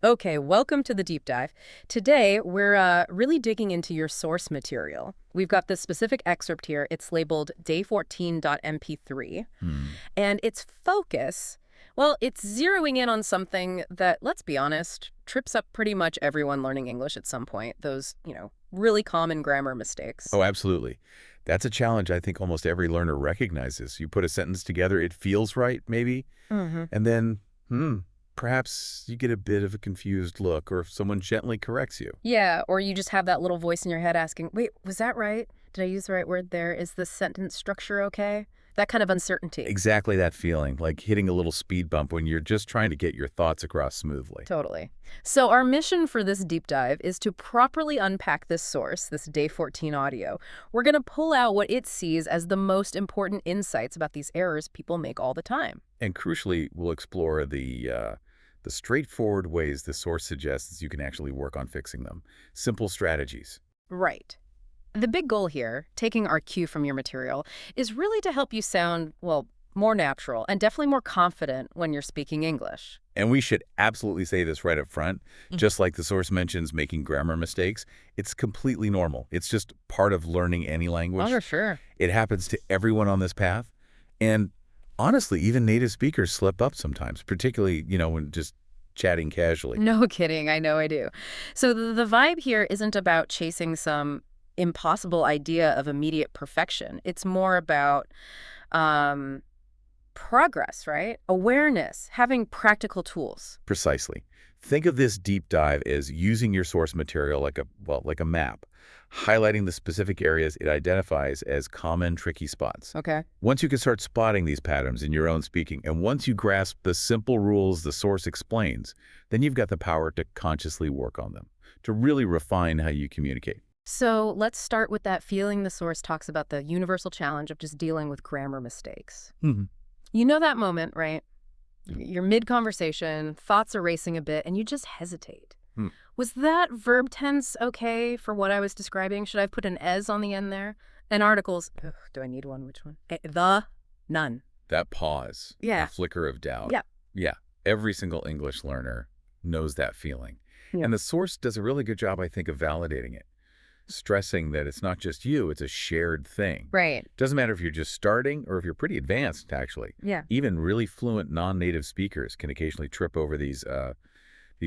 Okay, welcome to the deep dive. Today, we're really digging into your source material. We've got this specific excerpt here. It's labeled day14.mp3, Hmm. and its focus, well, it's zeroing in on something that, let's be honest, trips up pretty much everyone learning English at some point. Those, really common grammar mistakes. Oh, absolutely. That's a challenge I think almost every learner recognizes. You put a sentence together, it feels right, maybe, Mm-hmm. and then, perhaps you get a bit of a confused look or someone gently corrects you. Yeah, or you just have that little voice in your head asking, wait, was that right? Did I use the right word there? Is the sentence structure okay? That kind of uncertainty. Exactly that feeling, like hitting a little speed bump when you're just trying to get your thoughts across smoothly. Totally. So our mission for this deep dive is to properly unpack this source, this Day 14 audio. We're going to pull out what it sees as the most important insights about these errors people make all the time. And crucially, we'll explore the straightforward ways the source suggests you can actually work on fixing them. Simple strategies. Right. The big goal here, taking our cue from your material, is really to help you sound, well, more natural and definitely more confident when you're speaking English. And we should absolutely say this right up front. Mm. Just like the source mentions making grammar mistakes, it's completely normal. It's just part of learning any language. Oh, sure. It happens to everyone on this path. And honestly, even native speakers slip up sometimes, particularly, when just chatting casually. No kidding, I know I do. So the vibe here isn't about chasing some impossible idea of immediate perfection. It's more about um, progress, right? Awareness, having practical tools. Precisely. Think of this deep dive as using your source material like a map, highlighting the specific areas it identifies as common tricky spots. Okay. Once you can start spotting these patterns in your own speaking, and once you grasp the simple rules the source explains, then you've got the power to consciously work on them, to really refine how you communicate. So let's start with that feeling the source talks about, the universal challenge of just dealing with grammar mistakes. Mhm. You know that moment, right? You're mid-conversation, thoughts are racing a bit, and you just hesitate. Hmm. Was that verb tense okay for what I was describing? Should I have put an "es" on the end there? And articles, ugh, do I need one? Which one? The, none. That pause, Yeah. the flicker of doubt. Yeah. Yeah, every single English learner knows that feeling. Yeah. And the source does a really good job, I think, of validating it, stressing that it's not just you, it's a shared thing. Right. Doesn't matter if you're just starting or if you're pretty advanced, actually. Yeah. Even really fluent non-native speakers can occasionally trip over these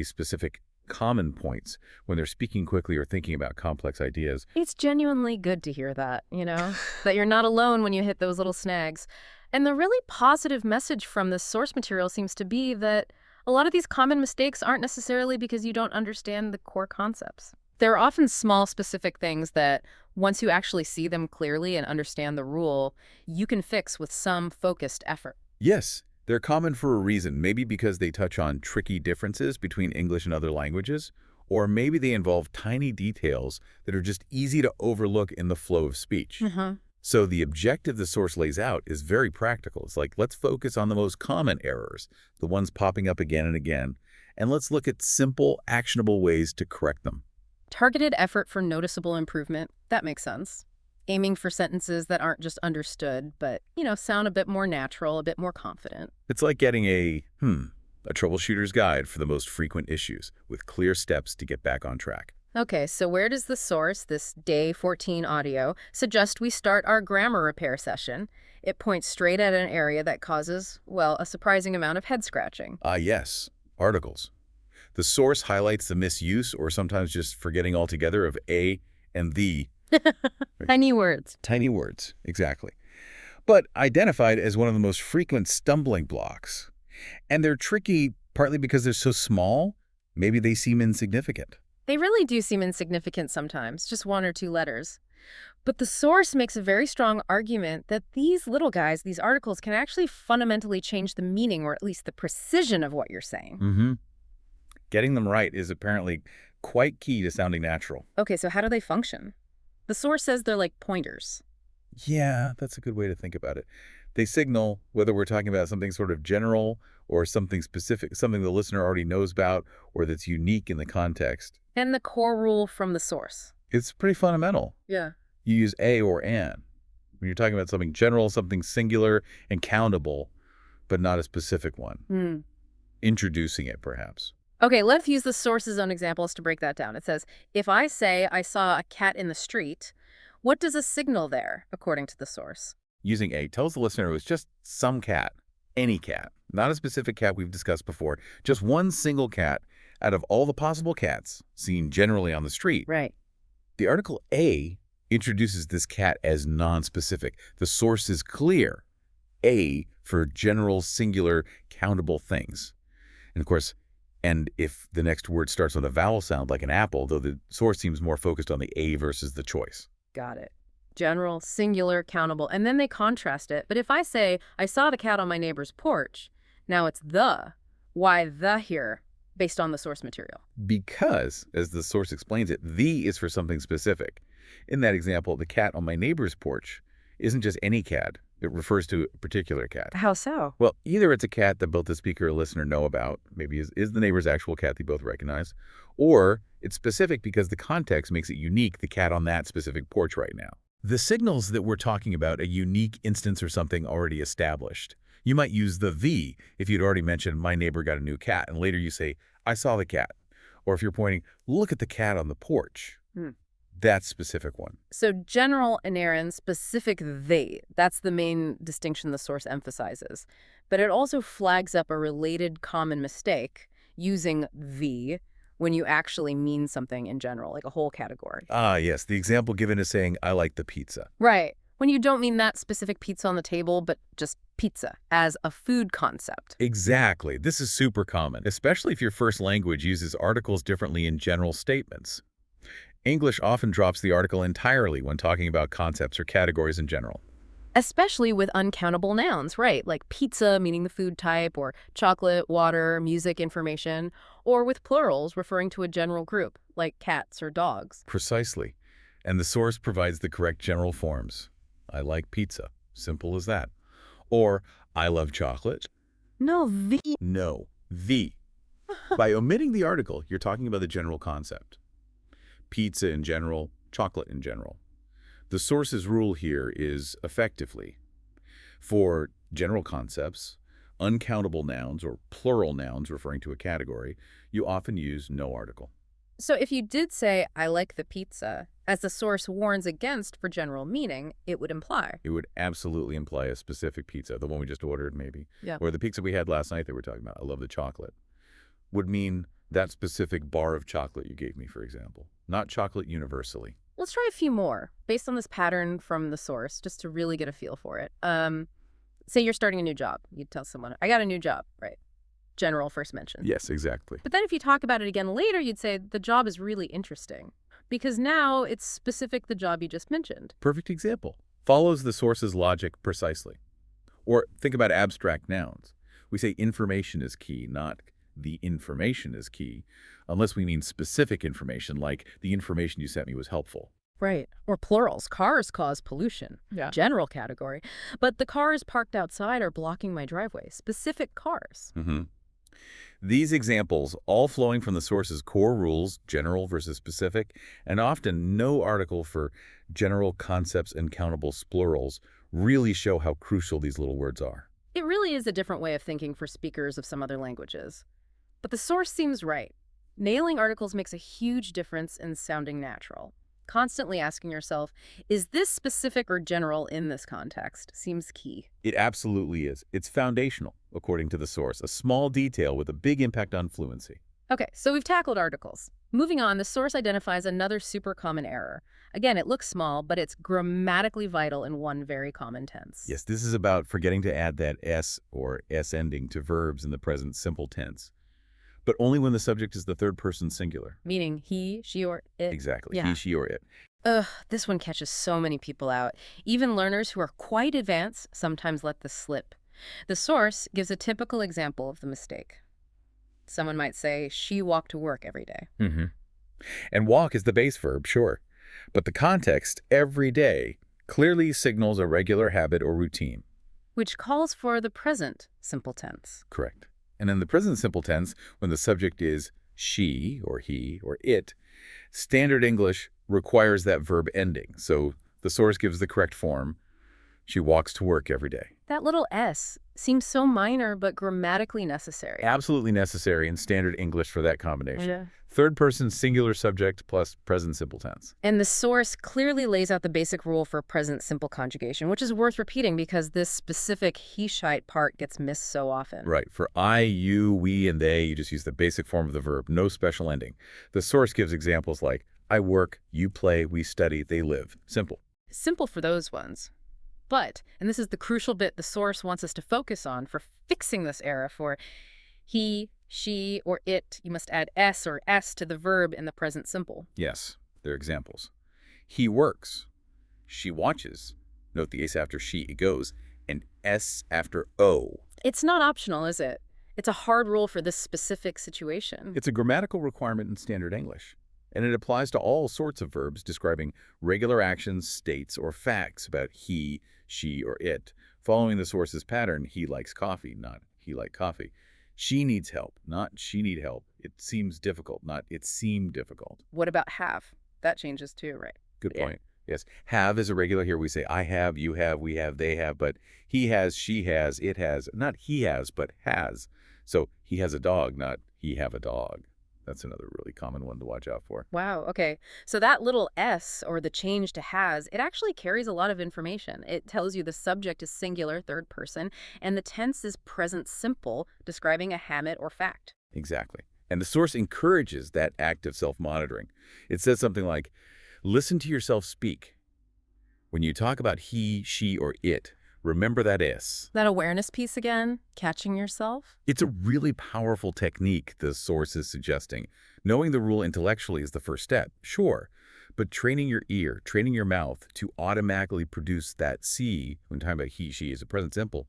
specific common points when they're speaking quickly or thinking about complex ideas. It's genuinely good to hear that, that you're not alone when you hit those little snags. And the really positive message from this source material seems to be that a lot of these common mistakes aren't necessarily because you don't understand the core concepts. There are often small, specific things that, once you actually see them clearly and understand the rule, you can fix with some focused effort. Yes, they're common for a reason, maybe because they touch on tricky differences between English and other languages, or maybe they involve tiny details that are just easy to overlook in the flow of speech. Mm-hmm. So the objective the source lays out is very practical. It's like, let's focus on the most common errors, the ones popping up again and again, and let's look at simple, actionable ways to correct them. Targeted effort for noticeable improvement. That makes sense. Aiming for sentences that aren't just understood, but, sound a bit more natural, a bit more confident. It's like getting a troubleshooter's guide for the most frequent issues with clear steps to get back on track. Okay, so where does the source, this Day 14 audio, suggest we start our grammar repair session? It points straight at an area that causes, well, a surprising amount of head scratching. Yes, articles. The source highlights the misuse or sometimes just forgetting altogether of a and the. Tiny words. Tiny words, exactly. But identified as one of the most frequent stumbling blocks. And they're tricky partly because they're so small, maybe they seem insignificant. They really do seem insignificant sometimes, just one or two letters. But the source makes a very strong argument that these little guys, these articles, can actually fundamentally change the meaning or at least the precision of what you're saying. Mm-hmm. Getting them right is apparently quite key to sounding natural. Okay, so how do they function? The source says they're like pointers. Yeah, that's a good way to think about it. They signal whether we're talking about something sort of general or something specific, something the listener already knows about or that's unique in the context. And the core rule from the source. It's pretty fundamental. Yeah. You use a or an. When you're talking about something general, something singular and countable, but not a specific one. Introducing it, perhaps. Okay, let's use the source's own examples to break that down. It says, if I say I saw a cat in the street, what does a signal there, according to the source? Using a tells the listener it was just some cat, any cat, not a specific cat we've discussed before, just one single cat out of all the possible cats seen generally on the street. Right. The article A introduces this cat as non-specific. The source is clear. A for general, singular, countable things. And of course, and if the next word starts with a vowel sound like an apple, though the source seems more focused on the A versus the choice. Got it. General, singular, countable, and then they contrast it. But if I say, I saw the cat on my neighbor's porch, now it's the. Why the here, based on the source material? Because, as the source explains it, the is for something specific. In that example, the cat on my neighbor's porch isn't just any cat. It refers to a particular cat. How so? Well, either it's a cat that both the speaker and listener know about, maybe is the neighbor's actual cat they both recognize, or it's specific because the context makes it unique, the cat on that specific porch right now. The signals that we're talking about a unique instance or something already established. You might use the if you'd already mentioned my neighbor got a new cat, and later you say, I saw the cat. Or if you're pointing, look at the cat on the porch. That specific one. So general, inerrant, specific they. That's the main distinction the source emphasizes. But it also flags up a related common mistake using the when you actually mean something in general, like a whole category. Ah, yes. The example given is saying, I like the pizza. Right. When you don't mean that specific pizza on the table, but just pizza as a food concept. Exactly. This is super common, especially if your first language uses articles differently in general statements. English often drops the article entirely when talking about concepts or categories in general. Especially with uncountable nouns, right? Like pizza, meaning the food type, or chocolate, water, music, information, or with plurals referring to a general group, like cats or dogs. Precisely. And the source provides the correct general forms. I like pizza. Simple as that. Or, I love chocolate. No, the. No, the. By omitting the article, you're talking about the general concept. Pizza in general, chocolate in general. The source's rule here is effectively, for general concepts, uncountable nouns or plural nouns referring to a category, you often use no article. So if you did say, I like the pizza, as the source warns against for general meaning, it would imply. It would absolutely imply a specific pizza, the one we just ordered maybe. Yeah. Or the pizza we had last night that we're talking about, I love the chocolate, would mean that specific bar of chocolate you gave me, for example, not chocolate universally. Let's try a few more, based on this pattern from the source, just to really get a feel for it. Say you're starting a new job. You'd tell someone, I got a new job, right? General first mention. Yes, exactly. But then if you talk about it again later, you'd say the job is really interesting. Because now it's specific the job you just mentioned. Perfect example. Follows the source's logic precisely. Or think about abstract nouns. We say information is key, not the information is key, unless we mean specific information, like the information you sent me was helpful. Right. Or plurals. Cars cause pollution. Yeah. General category. But the cars parked outside are blocking my driveway. Specific cars. These examples, all flowing from the source's core rules, general versus specific, and often no article for general concepts and countable plurals, really show how crucial these little words are. It really is a different way of thinking for speakers of some other languages. But the source seems right. Nailing articles makes a huge difference in sounding natural. Constantly asking yourself, is this specific or general in this context, seems key. It absolutely is. It's foundational, according to the source, a small detail with a big impact on fluency. Okay, so we've tackled articles. Moving on, the source identifies another super common error. Again, it looks small, but it's grammatically vital in one very common tense. Yes, this is about forgetting to add that S or S ending to verbs in the present simple tense, but only when the subject is the third person singular. Meaning he, she, or it. Exactly, Yeah. he, she, or it. Ugh, this one catches so many people out. Even learners who are quite advanced sometimes let this slip. The source gives a typical example of the mistake. Someone might say, she walked to work every day. And walk is the base verb, sure. But the context, every day, clearly signals a regular habit or routine. Which calls for the present simple tense. Correct. And in the present simple tense, when the subject is she or he or it, standard English requires that verb ending. So the source gives the correct form. She walks to work every day. That little s seems so minor but grammatically necessary. Absolutely necessary in standard English for that combination. Yeah. Third person singular subject plus present simple tense. And the source clearly lays out the basic rule for present simple conjugation, which is worth repeating because this specific he-shite part gets missed so often. Right. For I, you, we, and they, you just use the basic form of the verb, no special ending. The source gives examples like, I work, you play, we study, they live. Simple. Simple for those ones. But, and this is the crucial bit the source wants us to focus on for fixing this error, for he, she, or it, you must add s or s to the verb in the present simple. Yes, they're examples. He works. She watches. Note the s after she, it goes, and s after o. It's not optional, is it? It's a hard rule for this specific situation. It's a grammatical requirement in standard English, and it applies to all sorts of verbs describing regular actions, states, or facts about he, she, or it, following the source's pattern, he likes coffee, not he like coffee. She needs help, not she need help. It seems difficult, not it seemed difficult. What about have? That changes too, right? Good point. Yes. Have is irregular here. We say I have, you have, we have, they have, but he has, she has, it has, not he has, but has. So he has a dog, not he have a dog. That's another really common one to watch out for. Wow, okay. So that little s, or the change to has, it actually carries a lot of information. It tells you the subject is singular, third person, and the tense is present simple, describing a habit or fact. Exactly. And the source encourages that act of self-monitoring. It says something like, listen to yourself speak. When you talk about he, she, or it, remember that s. That awareness piece again, catching yourself? It's a really powerful technique the source is suggesting. Knowing the rule intellectually is the first step, sure, but training your ear, training your mouth to automatically produce that C, when talking about he, she is a present simple,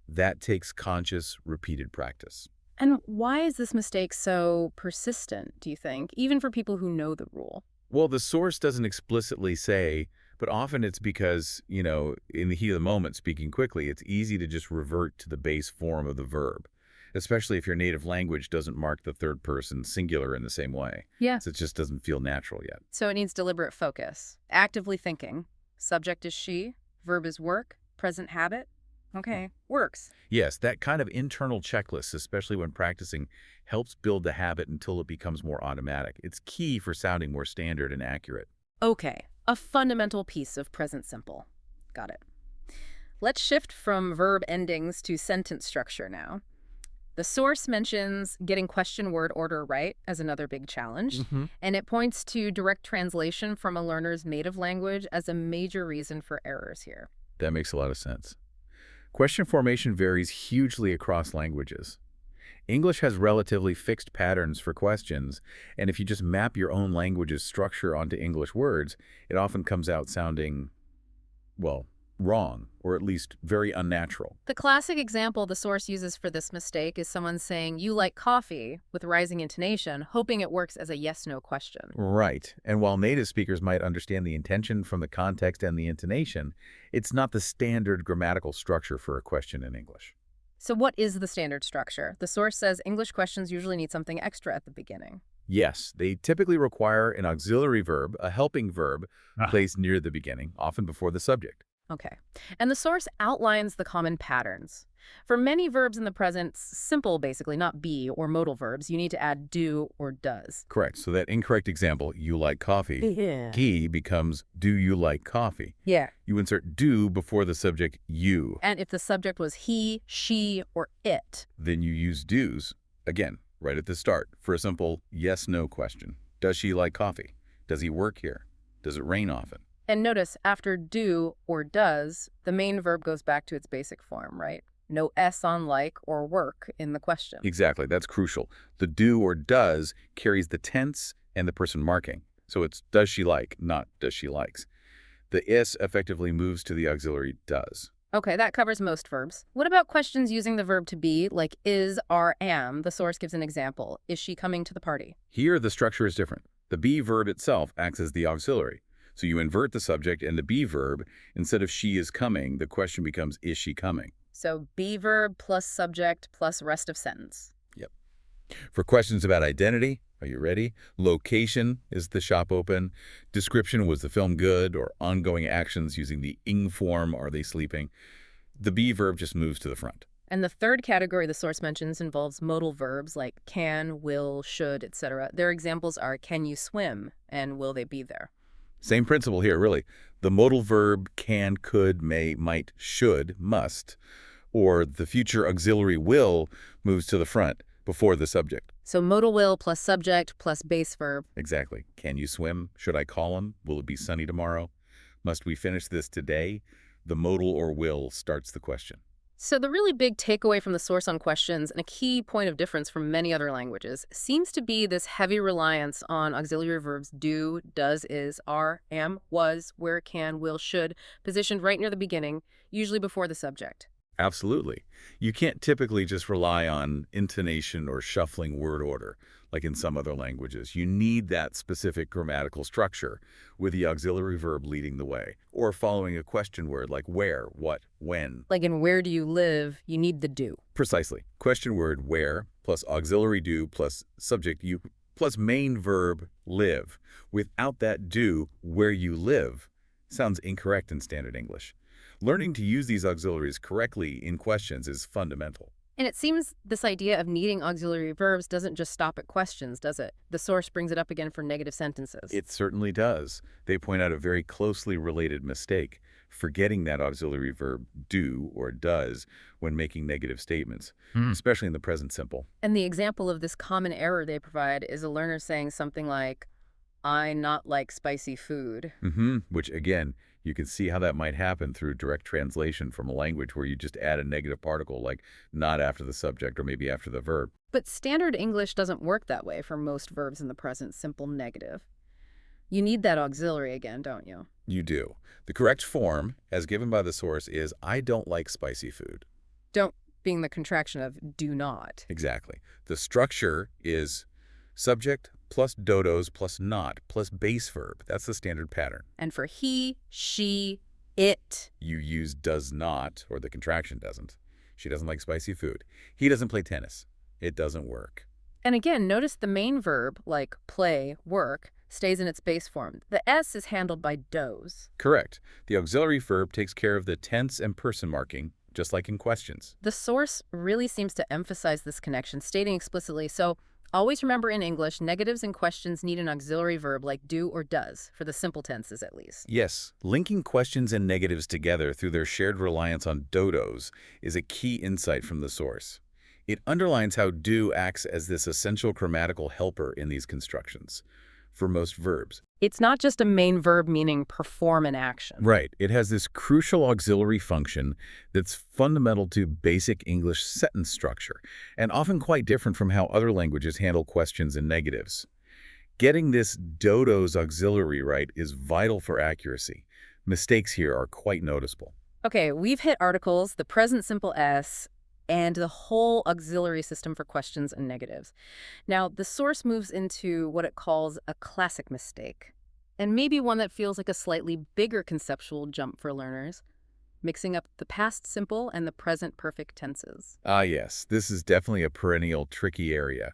that takes conscious, repeated practice. And why is this mistake so persistent, do you think, even for people who know the rule? Well, the source doesn't explicitly say, but often it's because, in the heat of the moment, speaking quickly, it's easy to just revert to the base form of the verb, especially if your native language doesn't mark the third person singular in the same way. Yeah. So it just doesn't feel natural yet. So it needs deliberate focus. Actively thinking. Subject is she, verb is work, present habit. Okay, works. Yes, that kind of internal checklist, especially when practicing, helps build the habit until it becomes more automatic. It's key for sounding more standard and accurate. Okay, a fundamental piece of present simple. Got it. Let's shift from verb endings to sentence structure now. The source mentions getting question word order right as another big challenge, and it points to direct translation from a learner's native language as a major reason for errors here. That makes a lot of sense. Question formation varies hugely across languages. English has relatively fixed patterns for questions, and if you just map your own language's structure onto English words, it often comes out sounding, well, wrong, or at least very unnatural. The classic example the source uses for this mistake is someone saying, you like coffee, with rising intonation, hoping it works as a yes-no question. Right. And while native speakers might understand the intention from the context and the intonation, it's not the standard grammatical structure for a question in English. So what is the standard structure? The source says English questions usually need something extra at the beginning. Yes, they typically require an auxiliary verb, a helping verb, placed near the beginning, often before the subject. Okay. And the source outlines the common patterns. For many verbs in the present simple, basically, not be or modal verbs, you need to add do or does. Correct. So that incorrect example, you like coffee, Yeah. he becomes do you like coffee? Yeah. You insert do before the subject you. And if the subject was he, she, or it. Then you use do's, again, right at the start, for a simple yes-no question. Does she like coffee? Does he work here? Does it rain often? And notice, after do or does, the main verb goes back to its basic form, right? No S on like or work in the question. Exactly. That's crucial. The do or does carries the tense and the person marking. So it's does she like, not does she likes. The is effectively moves to the auxiliary does. Okay, that covers most verbs. What about questions using the verb to be, like is, are, am? The source gives an example. Is she coming to the party? Here, the structure is different. The be verb itself acts as the auxiliary. So you invert the subject and the be verb. Instead of she is coming, the question becomes is she coming? So be verb plus subject plus rest of sentence. Yep. For questions about identity, Are you ready? Location, is the shop open? Description, was the film good? Or ongoing actions using the ing form, are they sleeping? The be verb just moves to the front. And the third category the source mentions involves modal verbs like can, will, should, etc. Their examples are can you swim and will they be there? Same principle here, really. The modal verb can, could, may, might, should, must, or the future auxiliary will moves to the front before the subject. So modal will plus subject plus base verb. Exactly. Can you swim? Should I call him? Will it be sunny tomorrow? Must we finish this today? The modal or will starts the question. So the really big takeaway from the source on questions, and a key point of difference from many other languages, seems to be this heavy reliance on auxiliary verbs do, does, is, are, am, was, where, can, will, should, positioned right near the beginning, usually before the subject. Absolutely. You can't typically just rely on intonation or shuffling word order, like in some other languages. You need that specific grammatical structure, with the auxiliary verb leading the way, or following a question word like where, what, when. Like in where do you live, you need the do. Precisely. Question word where, plus auxiliary do, plus subject you, plus main verb live. Without that do, where you live, sounds incorrect in standard English. Learning to use these auxiliaries correctly in questions is fundamental. And it seems this idea of needing auxiliary verbs doesn't just stop at questions, does it? The source brings it up again for negative sentences. It certainly does. They point out a very closely related mistake, forgetting that auxiliary verb do or does when making negative statements, especially in the present simple. And the example of this common error they provide is a learner saying something like, I not like spicy food. Which, again, you can see how that might happen through direct translation from a language where you just add a negative particle, like not after the subject or maybe after the verb. But standard English doesn't work that way for most verbs in the present simple negative. You need that auxiliary again, don't you? You do. The correct form, as given by the source, is I don't like spicy food. Don't being the contraction of do not. Exactly. The structure is subject plus dodos plus not plus base verb. That's the standard pattern. And for he, she, it. You use does not, or the contraction doesn't. She doesn't like spicy food. He doesn't play tennis. It doesn't work. And again, notice the main verb, like play, work, stays in its base form. The S is handled by does. Correct. The auxiliary verb takes care of the tense and person marking, just like in questions. The source really seems to emphasize this connection, stating explicitly, so always remember in English, negatives and questions need an auxiliary verb like do or does, for the simple tenses at least. Yes, linking questions and negatives together through their shared reliance on dodos is a key insight from the source. It underlines how do acts as this essential grammatical helper in these constructions for most verbs. It's not just a main verb meaning perform an action. Right. It has this crucial auxiliary function that's fundamental to basic English sentence structure and often quite different from how other languages handle questions and negatives. Getting this dodos auxiliary right is vital for accuracy. Mistakes here are quite noticeable. Okay, we've hit articles, the present simple S, and the whole auxiliary system for questions and negatives. Now, the source moves into what it calls a classic mistake, and maybe one that feels like a slightly bigger conceptual jump for learners, mixing up the past simple and the present perfect tenses. Ah, yes, this is definitely a perennial tricky area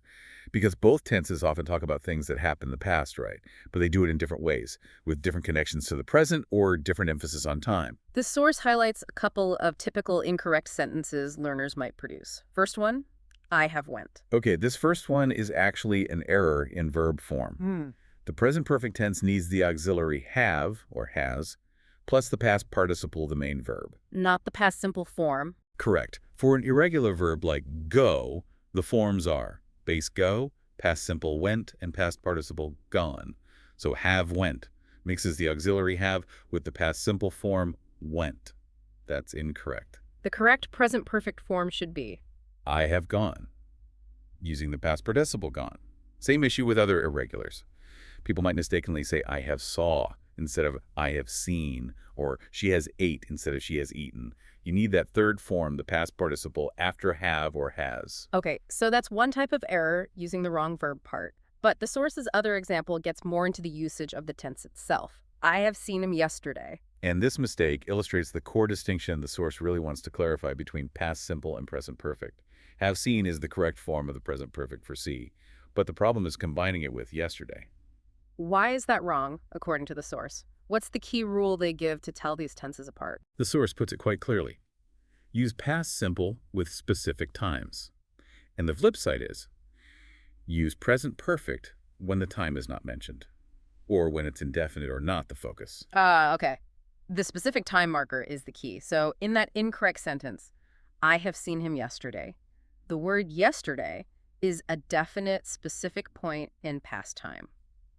because both tenses often talk about things that happened in the past, right? But they do it in different ways, with different connections to the present or different emphasis on time. The source highlights a couple of typical incorrect sentences learners might produce. First one, I have went. Okay, this first one is actually an error in verb form. The present perfect tense needs the auxiliary have, or has, plus the past participle of the main verb. Not the past simple form. Correct. For an irregular verb like go, the forms are base go, past simple went, and past participle gone. So have went mixes the auxiliary have with the past simple form went. That's incorrect. The correct present perfect form should be I have gone, using the past participle gone. Same issue with other irregulars. People might mistakenly say I have saw instead of I have seen, or she has ate instead of she has eaten. You need that third form, the past participle, after have or has. Okay, so that's one type of error, using the wrong verb part. But the source's other example gets more into the usage of the tense itself. I have seen him yesterday. And this mistake illustrates the core distinction the source really wants to clarify between past simple and present perfect. Have seen is the correct form of the present perfect for see, but the problem is combining it with yesterday. Why is that wrong, according to the source? What's the key rule they give to tell these tenses apart? The source puts it quite clearly. Use past simple with specific times. And the flip side is, use present perfect when the time is not mentioned, or when it's indefinite or not the focus. Okay. The specific time marker is the key. So in that incorrect sentence, I have seen him yesterday, the word yesterday is a definite, specific point in past time.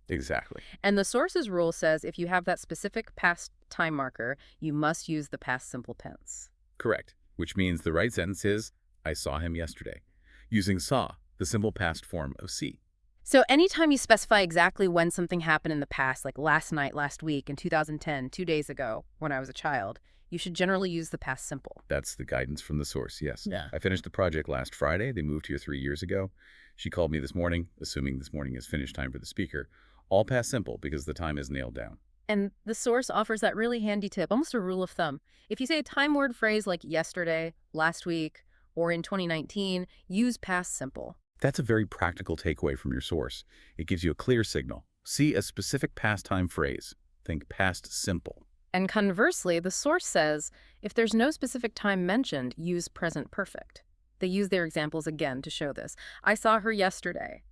Exactly. And the source's rule says if you have that specific past time marker, you must use the past simple tense. Correct. Which means the right sentence is, I saw him yesterday, using saw, the simple past form of see. So anytime you specify exactly when something happened in the past, like last night, last week, in 2010, 2 days ago, when I was a child, you should generally use the past simple. That's the guidance from the source, yes. Yeah. I finished the project last Friday. They moved here 3 years ago. She called me this morning, assuming this morning is finish time for the speaker. All past simple because the time is nailed down. And the source offers that really handy tip, almost a rule of thumb. If you say a time word phrase like yesterday, last week, or in 2019, use past simple. That's a very practical takeaway from your source. It gives you a clear signal. See a specific past time phrase. Think past simple. And conversely, the source says, if there's no specific time mentioned, use present perfect. They use their examples again to show this. I saw her yesterday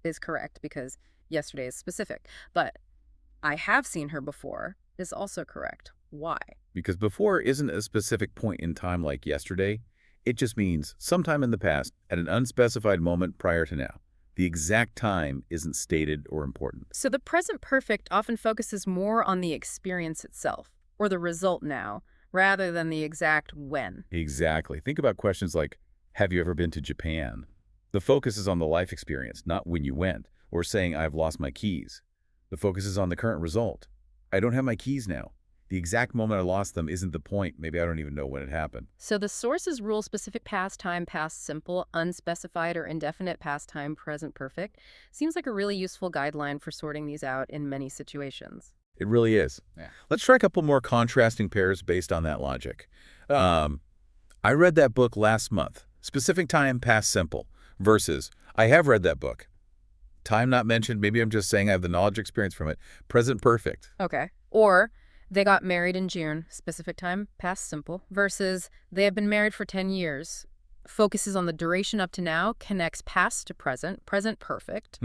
is correct because yesterday is specific. But I have seen her before is also correct. Why? Because before isn't a specific point in time like yesterday. It just means sometime in the past at an unspecified moment prior to now. The exact time isn't stated or important. So the present perfect often focuses more on the experience itself, or the result now, rather than the exact when. Exactly. Think about questions like, have you ever been to Japan? The focus is on the life experience, not when you went, or saying I've lost my keys. The focus is on the current result. I don't have my keys now. The exact moment I lost them isn't the point. Maybe I don't even know when it happened. So the sources rule specific past time, past simple, unspecified or indefinite past time, present perfect. Seems like a really useful guideline for sorting these out in many situations. It really is. Yeah. Let's try a couple more contrasting pairs based on that logic. I read that book last month. Specific time, past simple. Versus, I have read that book. Time not mentioned. Maybe I'm just saying I have the knowledge experience from it. Present perfect. Okay. Or they got married in June, specific time, past simple, versus they have been married for 10 years, focuses on the duration up to now, connects past to present, present perfect.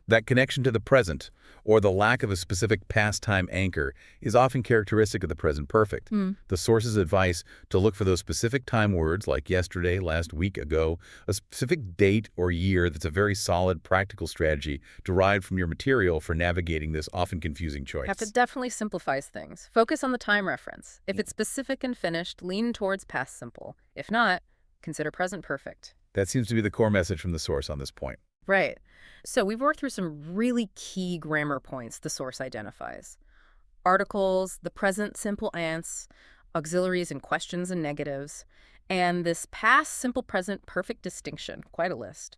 That connection to the present, or the lack of a specific past time anchor, is often characteristic of the present perfect. The source's advice to look for those specific time words like yesterday, last week, ago, a specific date or year that's a very solid practical strategy derived from your material for navigating this often confusing choice. Have to definitely simplifies things. Focus on the time reference. If it's specific and finished, lean towards past simple. If not, consider present perfect. That seems to be the core message from the source on this point. Right. So we've worked through some really key grammar points the source identifies. Articles, the present simple tense, auxiliaries and questions and negatives, and this past simple present perfect distinction, quite a list.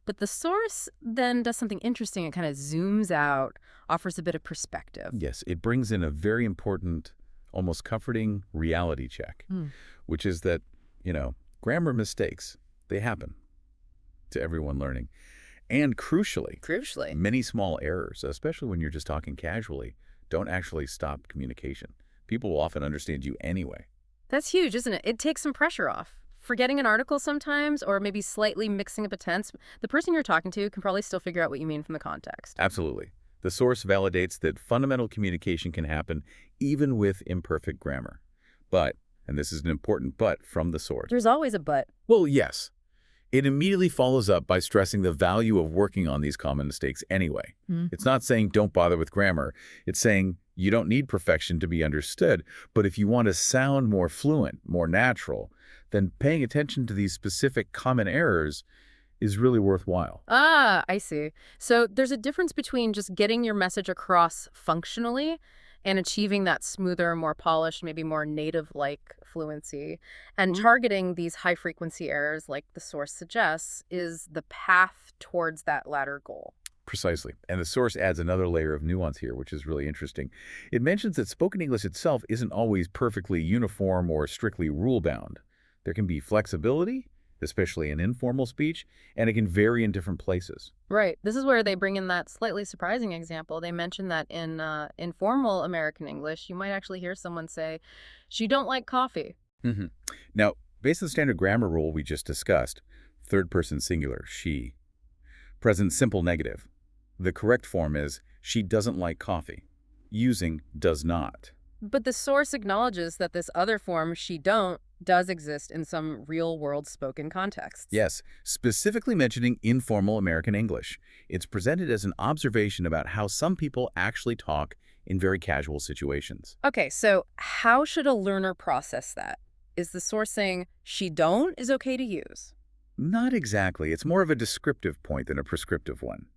But the source then does something interesting and kind of zooms out, offers a bit of perspective. Yes, it brings in a very important, almost comforting reality check, which is that, grammar mistakes, they happen to everyone learning. And crucially, many small errors, especially when you're just talking casually, don't actually stop communication. People will often understand you anyway. That's huge, isn't it? It takes some pressure off. Forgetting an article sometimes, or maybe slightly mixing up a tense, the person you're talking to can probably still figure out what you mean from the context. Absolutely. The source validates that fundamental communication can happen even with imperfect grammar. But, and this is an important but from the source. There's always a but. Well, yes. It immediately follows up by stressing the value of working on these common mistakes anyway. It's not saying don't bother with grammar. It's saying you don't need perfection to be understood, but if you want to sound more fluent, more natural, then paying attention to these specific common errors is really worthwhile. Ah, I see. So there's a difference between just getting your message across functionally and achieving that smoother, more polished, maybe more native-like fluency. And targeting these high-frequency errors, like the source suggests, is the path towards that latter goal. Precisely. And the source adds another layer of nuance here, which is really interesting. It mentions that spoken English itself isn't always perfectly uniform or strictly rule-bound. There can be flexibility especially in informal speech, and it can vary in different places. Right. This is where they bring in that slightly surprising example. They mention that in informal American English, you might actually hear someone say, "She don't like coffee." hmm Now, based on the standard grammar rule we just discussed, third person singular, she, present simple negative, the correct form is she doesn't like coffee, using does not. But the source acknowledges that this other form, "she don't," does exist in some real-world spoken contexts. Yes, specifically mentioning informal American English. It's presented as an observation about how some people actually talk in very casual situations. Okay, so how should a learner process that? Is the source saying "she don't" is okay to use? Not exactly. It's more of a descriptive point than a prescriptive one.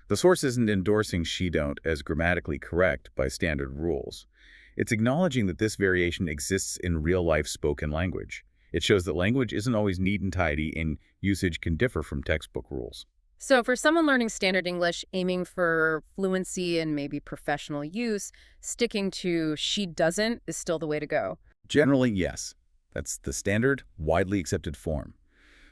The source isn't endorsing she don't as grammatically correct by standard rules. It's acknowledging that this variation exists in real-life spoken language. It shows that language isn't always neat and tidy, and usage can differ from textbook rules. So for someone learning standard English, aiming for fluency and maybe professional use, sticking to "she doesn't" is still the way to go. Generally, yes. That's the standard, widely accepted form.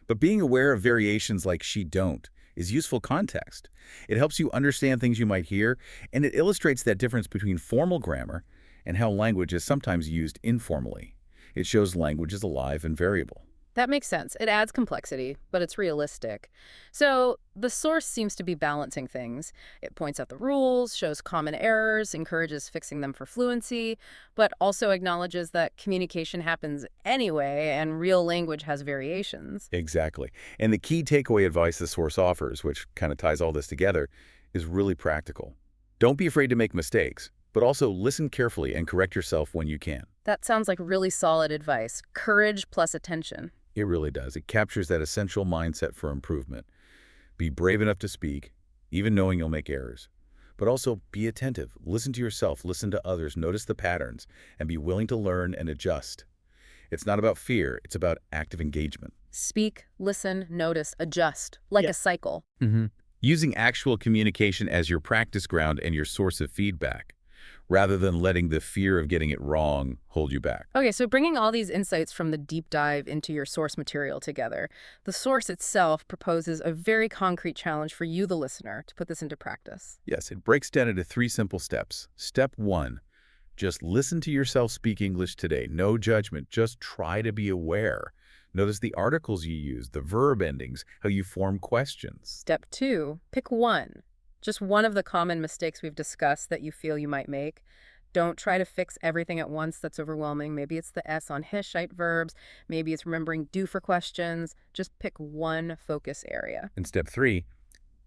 But being aware of variations like she don't is useful context. It helps you understand things you might hear, and it illustrates that difference between formal grammar and how language is sometimes used informally. It shows language is alive and variable. That makes sense. It adds complexity, but it's realistic. So the source seems to be balancing things. It points out the rules, shows common errors, encourages fixing them for fluency, but also acknowledges that communication happens anyway and real language has variations. Exactly. And the key takeaway advice the source offers, which kind of ties all this together, is really practical. Don't be afraid to make mistakes, but also listen carefully and correct yourself when you can. That sounds like really solid advice. Courage plus attention. It really does. It captures that essential mindset for improvement. Be brave enough to speak, even knowing you'll make errors. But also be attentive. Listen to yourself, listen to others, notice the patterns, and be willing to learn and adjust. It's not about fear, it's about active engagement. Speak, listen, notice, adjust, like Yeah. a cycle. Using actual communication as your practice ground and your source of feedback, rather than letting the fear of getting it wrong hold you back. Okay, so bringing all these insights from the deep dive into your source material together, the source itself proposes a very concrete challenge for you, the listener, to put this into practice. Yes, it breaks down into 3 simple steps. Step 1, just listen to yourself speak English today. No judgment, just try to be aware. Notice the articles you use, the verb endings, how you form questions. Step 2, pick one. Just one of the common mistakes we've discussed that you feel you might make. Don't try to fix everything at once. That's overwhelming. Maybe it's the S on Hischite verbs. Maybe it's remembering do for questions. Just pick one focus area. And step 3,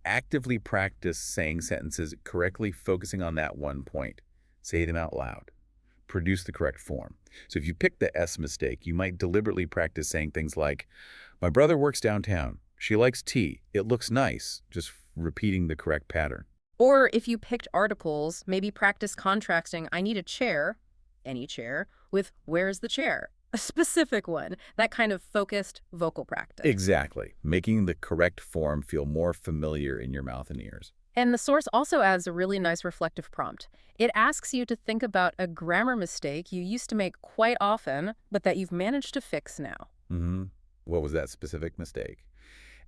actively practice saying sentences correctly, focusing on that one point. Say them out loud. Produce the correct form. So if you pick the S mistake, you might deliberately practice saying things like, my brother works downtown. She likes tea. It looks nice. Just repeating the correct pattern. Or if you picked articles, maybe practice contrasting I need a chair, any chair, with where's the chair? A specific one. That kind of focused vocal practice. Exactly. Making the correct form feel more familiar in your mouth and ears. And the source also adds a really nice reflective prompt. It asks you to think about a grammar mistake you used to make quite often, but that you've managed to fix now. What was that specific mistake?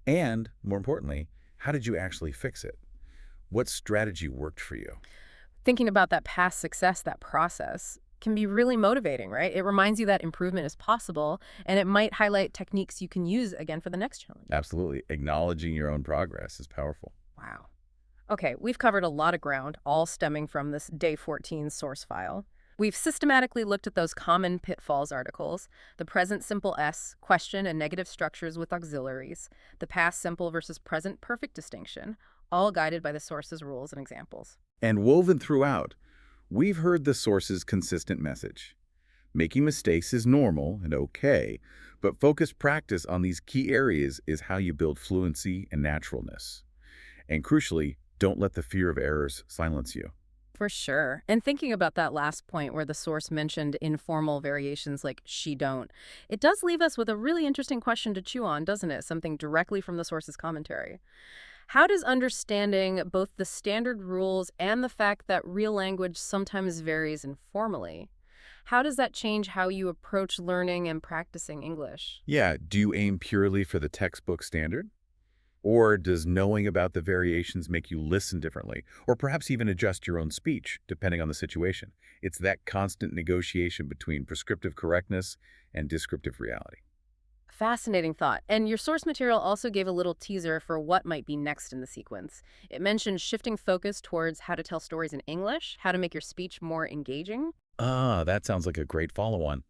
And, more importantly, how did you actually fix it? What strategy worked for you? Thinking about that past success, that process, can be really motivating, right? It reminds you that improvement is possible, and it might highlight techniques you can use again for the next challenge. Absolutely. Acknowledging your own progress is powerful. Wow. Okay, we've covered a lot of ground, all stemming from this Day 14 source file. We've systematically looked at those common pitfalls articles, the present simple S, question and negative structures with auxiliaries, the past simple versus present perfect distinction, all guided by the source's rules and examples. And woven throughout, we've heard the source's consistent message. Making mistakes is normal and okay, but focused practice on these key areas is how you build fluency and naturalness. And crucially, don't let the fear of errors silence you. For sure. And thinking about that last point where the source mentioned informal variations like she don't, it does leave us with a really interesting question to chew on, doesn't it? Something directly from the source's commentary. How does understanding both the standard rules and the fact that real language sometimes varies informally, How does that change how you approach learning and practicing English? Yeah, do you aim purely for the textbook standard? Or does knowing about the variations make you listen differently, or perhaps even adjust your own speech, depending on the situation? It's that constant negotiation between prescriptive correctness and descriptive reality. Fascinating thought. And your source material also gave a little teaser for what might be next in the sequence. It mentioned shifting focus towards how to tell stories in English, how to make your speech more engaging. Ah, that sounds like a great follow-on.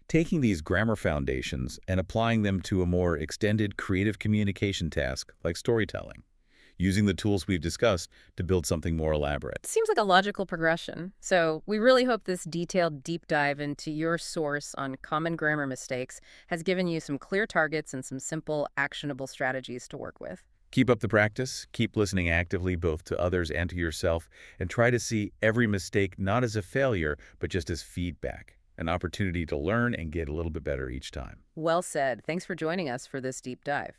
Taking these grammar foundations and applying them to a more extended creative communication task like storytelling, using the tools we've discussed to build something more elaborate. Seems like a logical progression. So, we really hope this detailed deep dive into your source on common grammar mistakes has given you some clear targets and some simple, actionable strategies to work with. Keep up the practice, keep listening actively both to others and to yourself, and try to see every mistake not as a failure, but just as feedback, an opportunity to learn and get a little bit better each time. Well said. Thanks for joining us for this deep dive.